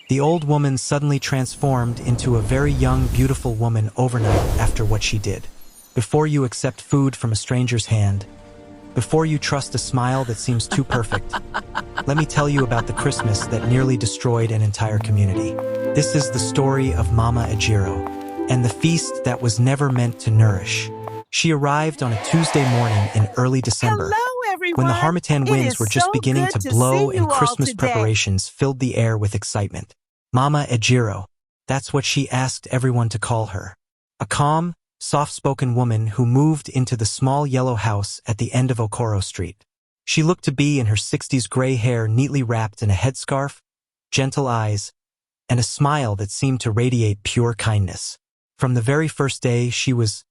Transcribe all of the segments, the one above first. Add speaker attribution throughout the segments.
Speaker 1: The old woman suddenly transformed into a very young, beautiful woman overnight after what she did. Before you accept food from a stranger's hand, before you trust a smile that seems too perfect, let me tell you about the Christmas that nearly destroyed an entire community. This is the story of Mama Ejiro, and the feast that was never meant to nourish. She arrived on a Tuesday morning in early December, when the Harmattan winds were just beginning to blow and Christmas preparations filled the air with excitement. Mama Ejiro, that's what she asked everyone to call her. A calm, soft-spoken woman who moved into the small yellow house at the end of Okoro Street. She looked to be in her 60s, gray hair neatly wrapped in a headscarf, gentle eyes, and a smile that seemed to radiate pure kindness. From the very first day, she was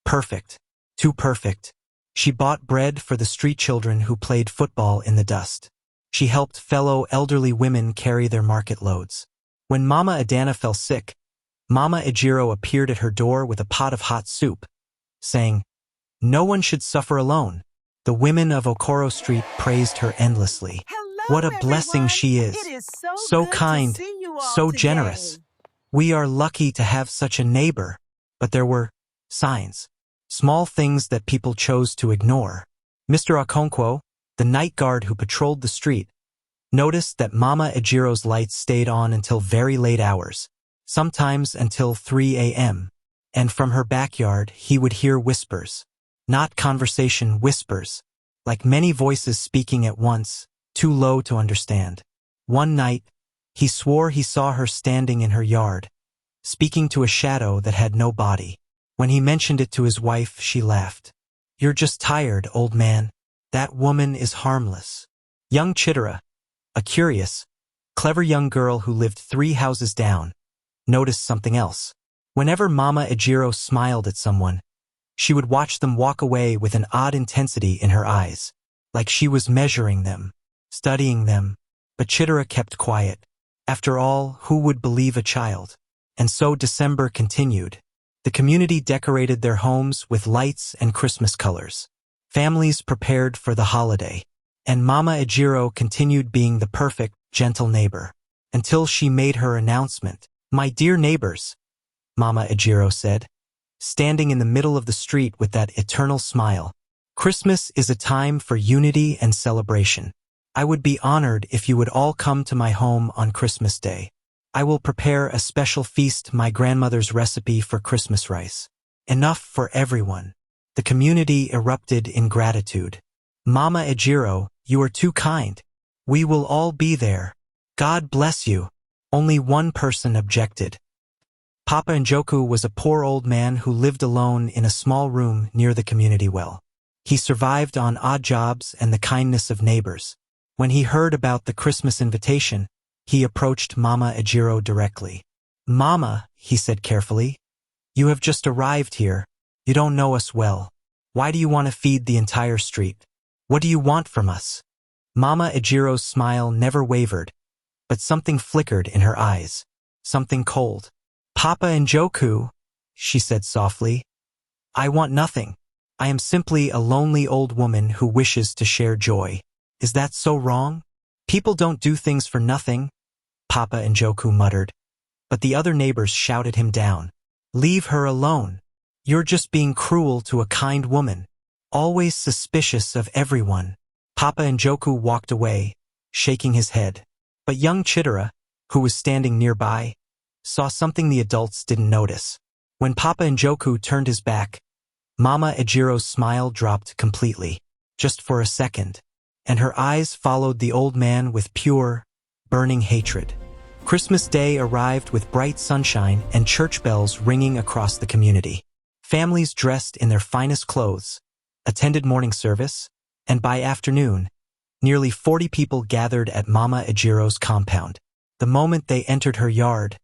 Speaker 1: perfect, too perfect. She bought bread for the street children who played football in the dust. She helped fellow elderly women carry their market loads. When Mama Adana fell sick, Mama Ejiro appeared at her door with a pot of hot soup, saying, "No one should suffer alone." The women of Okoro Street praised her endlessly. What a blessing she is. So kind, so generous. We are lucky to have such a neighbor. But there were signs. Small things that people chose to ignore. Mr. Okonkwo, the night guard who patrolled the street, noticed that Mama Ejiro's lights stayed on until very late hours, sometimes until 3 a.m. And from her backyard, he would hear whispers. Not conversation, whispers, like many voices speaking at once, too low to understand. One night, he swore he saw her standing in her yard, speaking to a shadow that had no body. When he mentioned it to his wife, she laughed. "You're just tired, old man. That woman is harmless." Young Chitara, a curious, clever young girl who lived 3 houses down, noticed something else. Whenever Mama Ejiro smiled at someone, she would watch them walk away with an odd intensity in her eyes, like she was measuring them, studying them. But Chitara kept quiet. After all, who would believe a child? And so December continued. The community decorated their homes with lights and Christmas colors. Families prepared for the holiday, and Mama Ejiro continued being the perfect, gentle neighbor, until she made her announcement. "My dear neighbors," Mama Ejiro said, standing in the middle of the street with that eternal smile, "Christmas is a time for unity and celebration. I would be honored if you would all come to my home on Christmas Day. I will prepare a special feast, my grandmother's recipe for Christmas rice. Enough for everyone." The community erupted in gratitude. "Mama Ejiro, you are too kind. We will all be there. God bless you." Only one person objected. Papa Njoku was a poor old man who lived alone in a small room near the community well. He survived on odd jobs and the kindness of neighbors. When he heard about the Christmas invitation, he approached Mama Ejiro directly. "Mama," he said carefully, "you have just arrived here. You don't know us well. Why do you want to feed the entire street? What do you want from us?" Mama Ejiro's smile never wavered, but something flickered in her eyes, something cold. "Papa Njoku," she said softly, "I want nothing. I am simply a lonely old woman who wishes to share joy. Is that so wrong? People don't do things for nothing," Papa Njoku muttered, but the other neighbors shouted him down. "Leave her alone. You're just being cruel to a kind woman, always suspicious of everyone." Papa Njoku walked away, shaking his head. But young Chitara, who was standing nearby, saw something the adults didn't notice. When Papa Njoku turned his back, Mama Ejiro's smile dropped completely, just for a second, and her eyes followed the old man with pure, burning hatred. Christmas Day arrived with bright sunshine and church bells ringing across the community. Families dressed in their finest clothes attended morning service, and by afternoon, nearly 40 people gathered at Mama Ejiro's compound. The moment they entered her yard,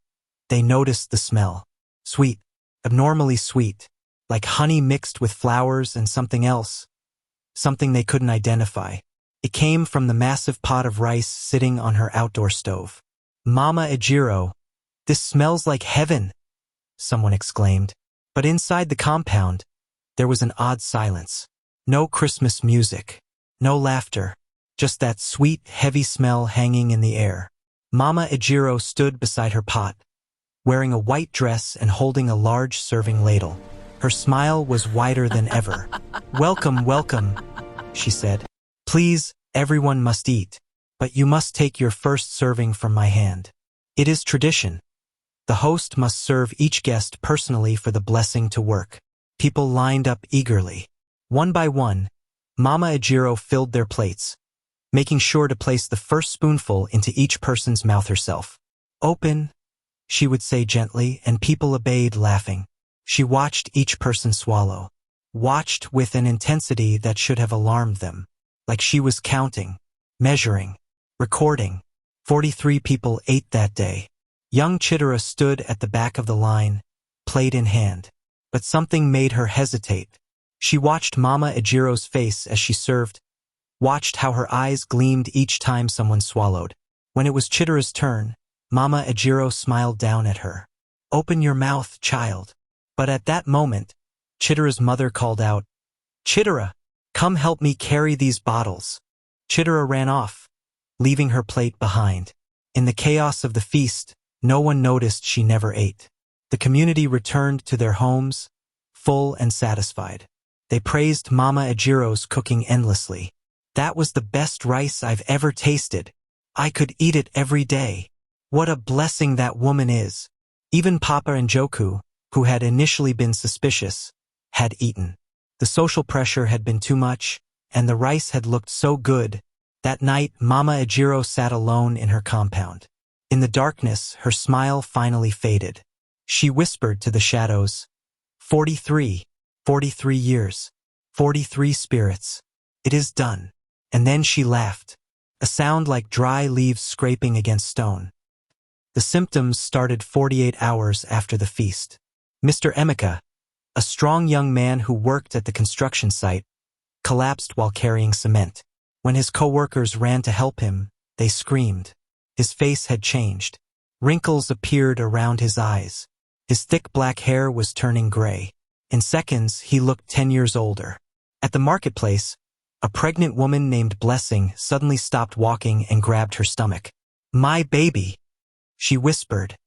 Speaker 1: they noticed the smell. Sweet, abnormally sweet, like honey mixed with flowers and something else, something they couldn't identify. It came from the massive pot of rice sitting on her outdoor stove. "Mama Ejiro, this smells like heaven," someone exclaimed. But inside the compound, there was an odd silence. No Christmas music, no laughter, just that sweet, heavy smell hanging in the air. Mama Ejiro stood beside her pot, wearing a white dress and holding a large serving ladle. Her smile was wider than ever. "Welcome, welcome," she said. "Please, everyone must eat, but you must take your first serving from my hand. It is tradition. The host must serve each guest personally for the blessing to work." People lined up eagerly. One by one, Mama Ejiro filled their plates, making sure to place the first spoonful into each person's mouth herself. "Open," she would say gently, and people obeyed, laughing. She watched each person swallow, watched with an intensity that should have alarmed them, like she was counting, measuring, recording. 43 people ate that day. Young Chitara stood at the back of the line, plate in hand. But something made her hesitate. She watched Mama Ejiro's face as she served, watched how her eyes gleamed each time someone swallowed. When it was Chitara's turn, Mama Ejiro smiled down at her. "Open your mouth, child." But at that moment, Chitara's mother called out, "Chitara, come help me carry these bottles." Chitara ran off, leaving her plate behind. In the chaos of the feast, no one noticed she never ate. The community returned to their homes, full and satisfied. They praised Mama Ejiro's cooking endlessly. "That was the best rice I've ever tasted. I could eat it every day. What a blessing that woman is." Even Papa and Joku, who had initially been suspicious, had eaten. The social pressure had been too much, and the rice had looked so good. That night, Mama Ejiro sat alone in her compound. In the darkness, her smile finally faded. She whispered to the shadows, 43, 43 years, 43 spirits. It is done." And then she laughed, a sound like dry leaves scraping against stone. The symptoms started 48 hours after the feast. Mr. Emeka, a strong young man who worked at the construction site, collapsed while carrying cement. When his co-workers ran to help him, they screamed. His face had changed. Wrinkles appeared around his eyes. His thick black hair was turning gray. In seconds, he looked 10 years older. At the marketplace, a pregnant woman named Blessing suddenly stopped walking and grabbed her stomach. "My baby," she whispered.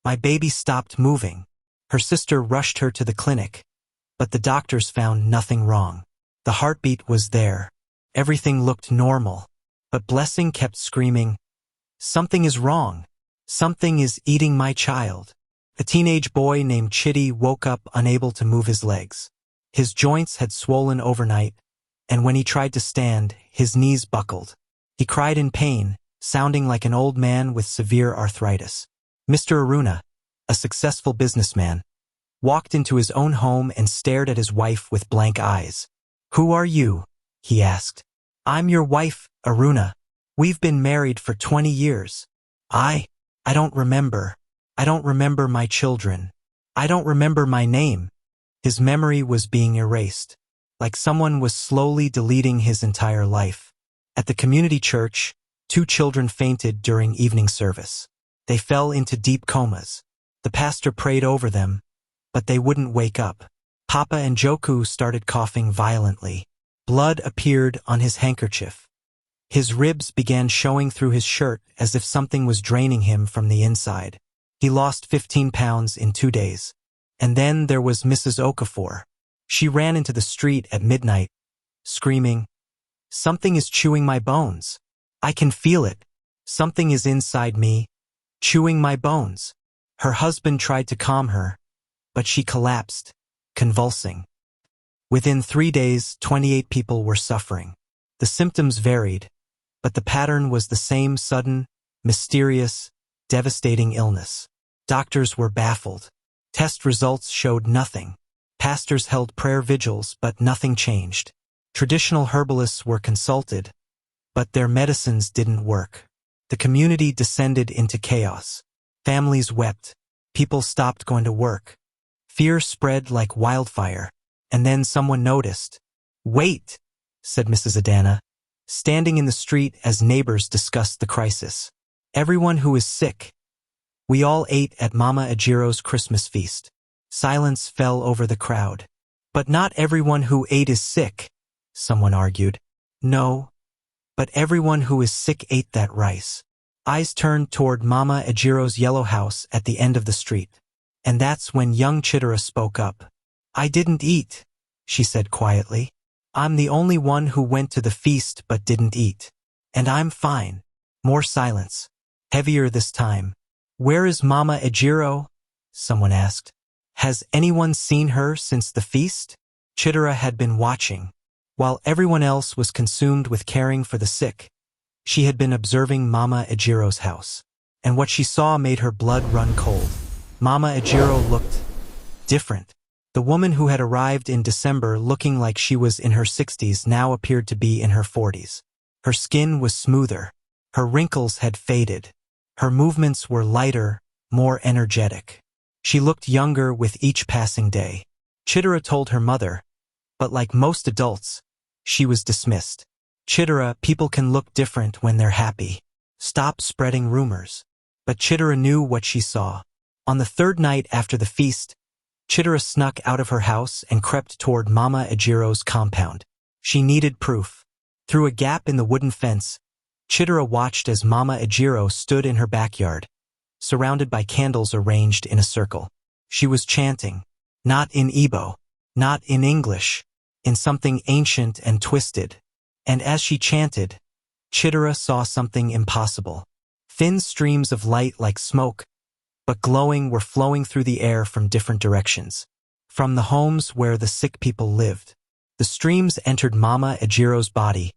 Speaker 1: "My baby stopped moving." Her sister rushed her to the clinic, but the doctors found nothing wrong. The heartbeat was there. Everything looked normal. But Blessing kept screaming, "Something is wrong. Something is eating my child." A teenage boy named Chitty woke up unable to move his legs. His joints had swollen overnight, and when he tried to stand, his knees buckled. He cried in pain, sounding like an old man with severe arthritis. Mr. Aruna, a successful businessman, walked into his own home and stared at his wife with blank eyes. "Who are you?" he asked. "I'm your wife, Aruna. We've been married for 20 years. I don't remember. I don't remember my children. I don't remember my name." His memory was being erased, like someone was slowly deleting his entire life. At the community church, 2 children fainted during evening service. They fell into deep comas. The pastor prayed over them, but they wouldn't wake up. Papa and Joku started coughing violently. Blood appeared on his handkerchief. His ribs began showing through his shirt as if something was draining him from the inside. He lost 15 pounds in 2 days. And then there was Mrs. Okafor. She ran into the street at midnight, screaming, "Something is chewing my bones. I can feel it. Something is inside me, chewing my bones." Her husband tried to calm her, but she collapsed, convulsing. Within 3 days, 28 people were suffering. The symptoms varied, but the pattern was the same: sudden, mysterious, devastating illness. Doctors were baffled. Test results showed nothing. Pastors held prayer vigils, but nothing changed. Traditional herbalists were consulted, but their medicines didn't work. The community descended into chaos. Families wept. People stopped going to work. Fear spread like wildfire. And then someone noticed. "Wait," said Mrs. Adana, standing in the street as neighbors discussed the crisis. "Everyone who is sick." We all ate at Mama Ejiro's Christmas feast. Silence fell over the crowd. "But not everyone who ate is sick," someone argued. "No, but everyone who is sick ate that rice." Eyes turned toward Mama Ejiro's yellow house at the end of the street. And that's when young Chitara spoke up. "I didn't eat," she said quietly. "I'm the only one who went to the feast but didn't eat. And I'm fine." More silence. Heavier this time. "Where is Mama Ejiro?" someone asked. "Has anyone seen her since the feast?" Chitara had been watching. While everyone else was consumed with caring for the sick, she had been observing Mama Ejiro's house. And what she saw made her blood run cold. Mama Ejiro looked different. The woman who had arrived in December looking like she was in her 60s now appeared to be in her 40s. Her skin was smoother. Her wrinkles had faded. Her movements were lighter, more energetic. She looked younger with each passing day. Chitara told her mother, but like most adults, she was dismissed. "Chitara, people can look different when they're happy. Stop spreading rumors." But Chitara knew what she saw. On the third night after the feast, Chitara snuck out of her house and crept toward Mama Ejiro's compound. She needed proof. Through a gap in the wooden fence, Chitara watched as Mama Ejiro stood in her backyard, surrounded by candles arranged in a circle. She was chanting, not in Igbo, not in English, in something ancient and twisted. And as she chanted, Chitara saw something impossible. Thin streams of light like smoke, but glowing, were flowing through the air from different directions. From the homes where the sick people lived. The streams entered Mama Ejiro's body,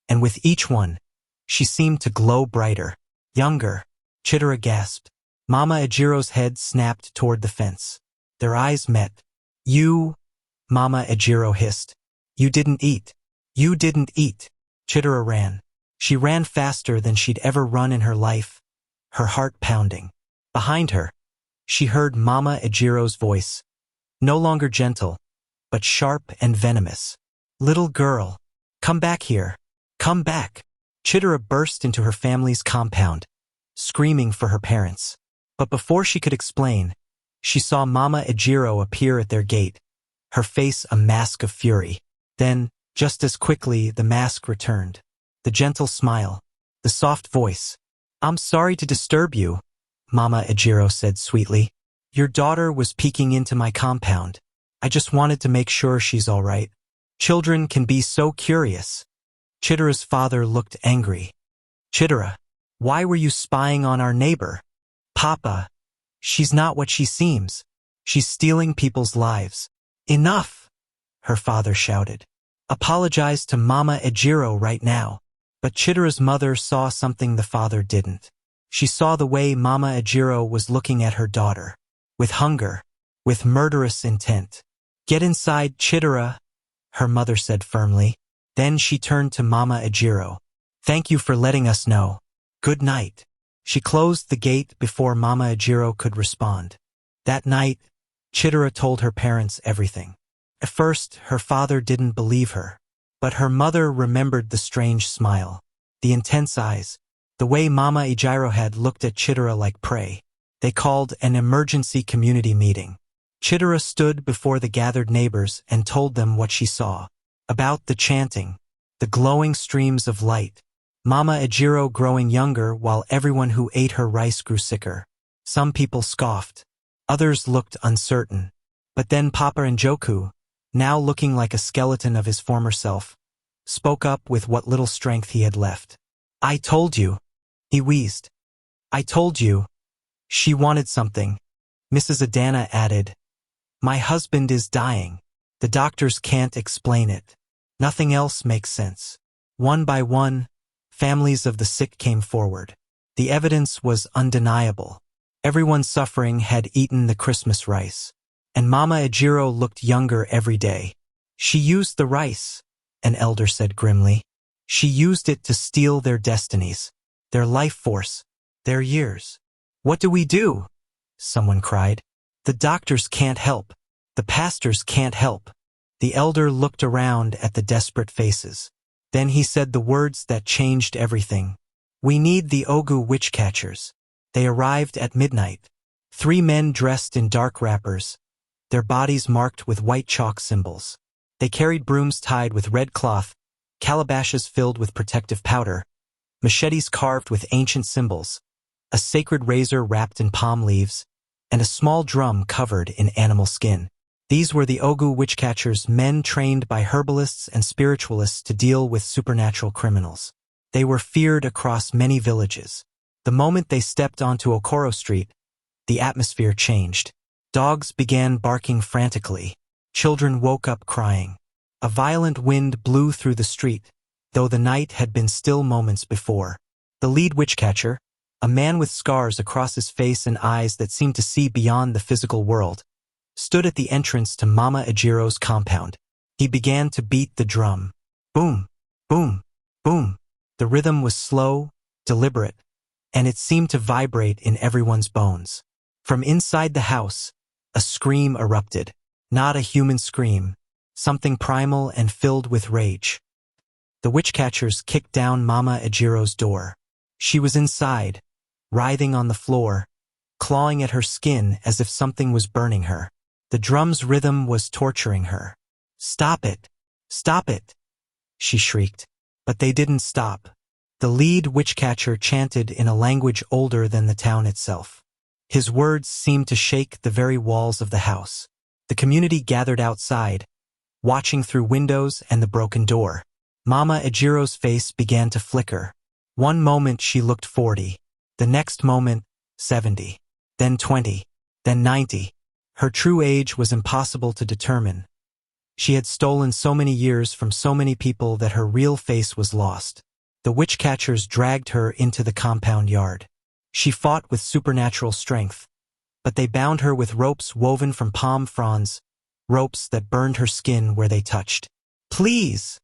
Speaker 1: and with each one, she seemed to glow brighter, younger. Chitara gasped. Mama Ejiro's head snapped toward the fence. Their eyes met. "You," Mama Ejiro hissed. "You didn't eat. You didn't eat." Chitara ran. She ran faster than she'd ever run in her life, her heart pounding. Behind her, she heard Mama Ejiro's voice, no longer gentle, but sharp and venomous. "Little girl, come back here. Come back." Chitara burst into her family's compound, screaming for her parents. But before she could explain, she saw Mama Ejiro appear at their gate, her face a mask of fury. Then, just as quickly, the mask returned. The gentle smile, the soft voice. "I'm sorry to disturb you," Mama Ejiro said sweetly. "Your daughter was peeking into my compound. I just wanted to make sure she's all right. Children can be so curious." Chitara's father looked angry. "Chitara, why were you spying on our neighbor?" "Papa, she's not what she seems. She's stealing people's lives." "Enough!" her father shouted. "Apologize to Mama Ejiro right now." But Chitara's mother saw something the father didn't. She saw the way Mama Ejiro was looking at her daughter. With hunger. With murderous intent. "Get inside, Chitara," her mother said firmly. Then she turned to Mama Ejiro. "Thank you for letting us know. Good night." She closed the gate before Mama Ejiro could respond. That night, Chitara told her parents everything. At first, her father didn't believe her. But her mother remembered the strange smile, the intense eyes, the way Mama Ejiro had looked at Chitara like prey. They called an emergency community meeting. Chitara stood before the gathered neighbors and told them what she saw. About the chanting, the glowing streams of light, Mama Ejiro growing younger while everyone who ate her rice grew sicker. Some people scoffed. Others looked uncertain. But then Papa Njoku, now looking like a skeleton of his former self, spoke up with what little strength he had left. "I told you," he wheezed. "I told you." "She wanted something," Mrs. Adana added. "My husband is dying. The doctors can't explain it. Nothing else makes sense." One by one, families of the sick came forward. The evidence was undeniable. Everyone suffering had eaten the Christmas rice. And Mama Ejiro looked younger every day. "She used the rice," an elder said grimly. "She used it to steal their destinies, their life force, their years." "What do we do?" someone cried. "The doctors can't help. The pastors can't help." The elder looked around at the desperate faces. Then he said the words that changed everything. "We need the Ogu Witchcatchers." They arrived at midnight. 3 men dressed in dark wrappers, their bodies marked with white chalk symbols. They carried brooms tied with red cloth, calabashes filled with protective powder, machetes carved with ancient symbols, a sacred razor wrapped in palm leaves, and a small drum covered in animal skin. These were the Ogu Witchcatchers, men trained by herbalists and spiritualists to deal with supernatural criminals. They were feared across many villages. The moment they stepped onto Okoro Street, the atmosphere changed. Dogs began barking frantically. Children woke up crying. A violent wind blew through the street, though the night had been still moments before. The lead witchcatcher, a man with scars across his face and eyes that seemed to see beyond the physical world, stood at the entrance to Mama Ejiro's compound. He began to beat the drum. Boom, boom, boom. The rhythm was slow, deliberate, and it seemed to vibrate in everyone's bones. From inside the house, a scream erupted. Not a human scream, something primal and filled with rage. The witchcatchers kicked down Mama Ejiro's door. She was inside, writhing on the floor, clawing at her skin as if something was burning her. The drum's rhythm was torturing her. "Stop it! Stop it!" she shrieked. But they didn't stop. The lead witchcatcher chanted in a language older than the town itself. His words seemed to shake the very walls of the house. The community gathered outside, watching through windows and the broken door. Mama Ejiro's face began to flicker. One moment she looked 40, the next moment 70, then 20, then 90. Her true age was impossible to determine. She had stolen so many years from so many people that her real face was lost. The witchcatchers dragged her into the compound yard. She fought with supernatural strength, but they bound her with ropes woven from palm fronds, ropes that burned her skin where they touched. "Please,"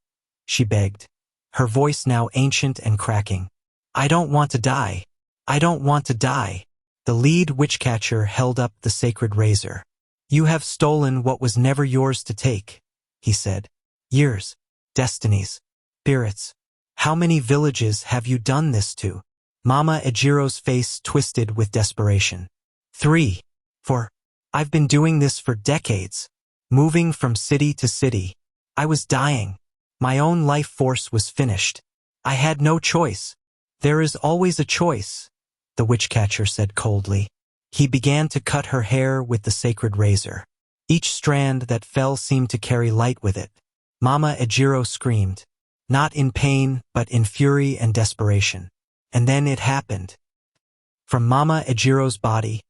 Speaker 1: she begged, her voice now ancient and cracking. "I don't want to die. I don't want to die." The lead witchcatcher held up the sacred razor. "You have stolen what was never yours to take," he said. "Years, destinies, spirits. How many villages have you done this to?" Mama Ejiro's face twisted with desperation. 3, 4. I've been doing this for decades, moving from city to city. I was dying. My own life force was finished. I had no choice." "There is always a choice," the witchcatcher said coldly. He began to cut her hair with the sacred razor. Each strand that fell seemed to carry light with it. Mama Ejiro screamed, not in pain but in fury and desperation. And then it happened. From Mama Ejiro's body,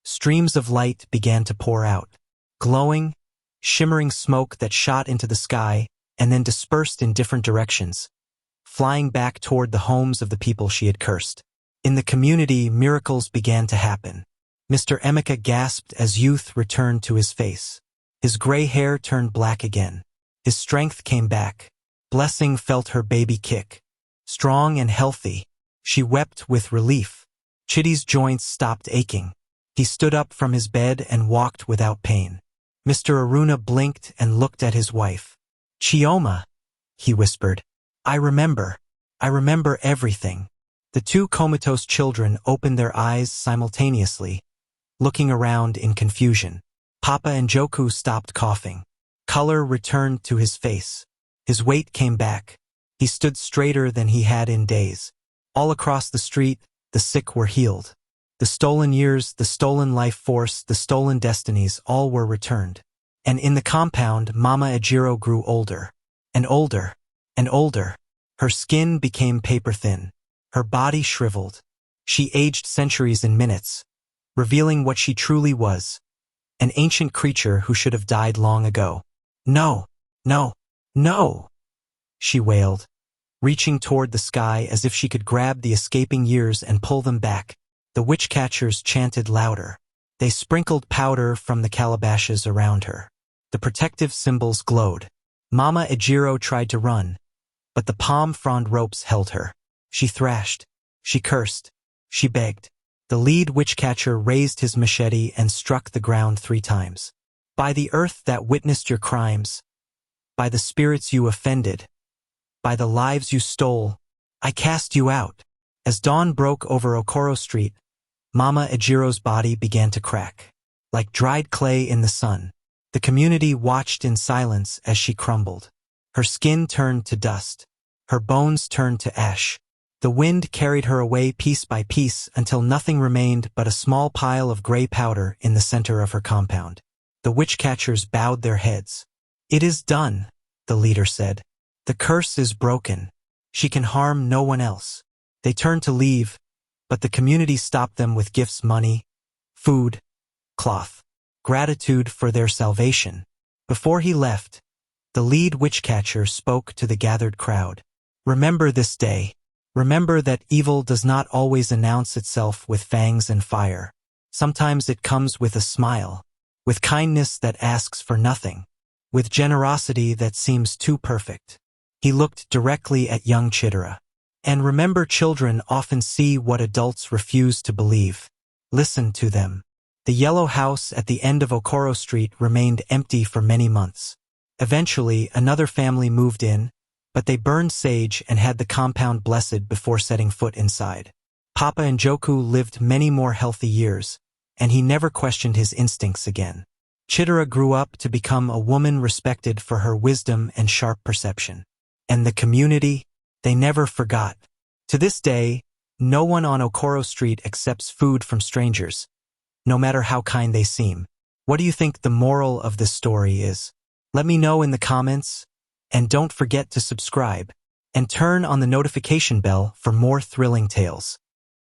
Speaker 1: streams of light began to pour out, glowing, shimmering smoke that shot into the sky and then dispersed in different directions, flying back toward the homes of the people she had cursed. In the community, miracles began to happen. Mr. Emeka gasped as youth returned to his face. His gray hair turned black again. His strength came back. Blessing felt her baby kick. Strong and healthy, she wept with relief. Chitty's joints stopped aching. He stood up from his bed and walked without pain. Mr. Aruna blinked and looked at his wife. "Chioma," he whispered. I remember everything." The two comatose children opened their eyes simultaneously, looking around in confusion. Papa and Joku stopped coughing. Color returned to his face. His weight came back. He stood straighter than he had in days. All across the street, the sick were healed. The stolen years, the stolen life force, the stolen destinies, all were returned. And in the compound, Mama Ejiro grew older, and older, and older. Her skin became paper-thin. Her body shriveled. She aged centuries in minutes, revealing what she truly was, an ancient creature who should have died long ago. "No, no, no," she wailed, reaching toward the sky as if she could grab the escaping years and pull them back. The witchcatchers chanted louder. They sprinkled powder from the calabashes around her. The protective symbols glowed. Mama Ejiro tried to run, but the palm frond ropes held her. She thrashed. She cursed. She begged. The lead witchcatcher raised his machete and struck the ground 3 times. "By the earth that witnessed your crimes, by the spirits you offended, by the lives you stole, I cast you out." As dawn broke over Okoro Street, Mama Ejiro's body began to crack, like dried clay in the sun. The community watched in silence as she crumbled. Her skin turned to dust. Her bones turned to ash. The wind carried her away piece by piece until nothing remained but a small pile of gray powder in the center of her compound. The witch-catchers bowed their heads. "It is done," the leader said. "The curse is broken. She can harm no one else." They turned to leave, but the community stopped them with gifts, money, food, cloth, gratitude for their salvation. Before he left, the lead witch-catcher spoke to the gathered crowd. "Remember this day. Remember that evil does not always announce itself with fangs and fire. Sometimes it comes with a smile, with kindness that asks for nothing, with generosity that seems too perfect." He looked directly at young Chitara. "And remember, children often see what adults refuse to believe. Listen to them." The yellow house at the end of Okoro Street remained empty for many months. Eventually, another family moved in, but they burned sage and had the compound blessed before setting foot inside. Papa Njoku lived many more healthy years, and he never questioned his instincts again. Chitara grew up to become a woman respected for her wisdom and sharp perception. And the community, they never forgot. To this day, no one on Okoro Street accepts food from strangers, no matter how kind they seem. What do you think the moral of this story is? Let me know in the comments. And don't forget to subscribe and turn on the notification bell for more thrilling tales.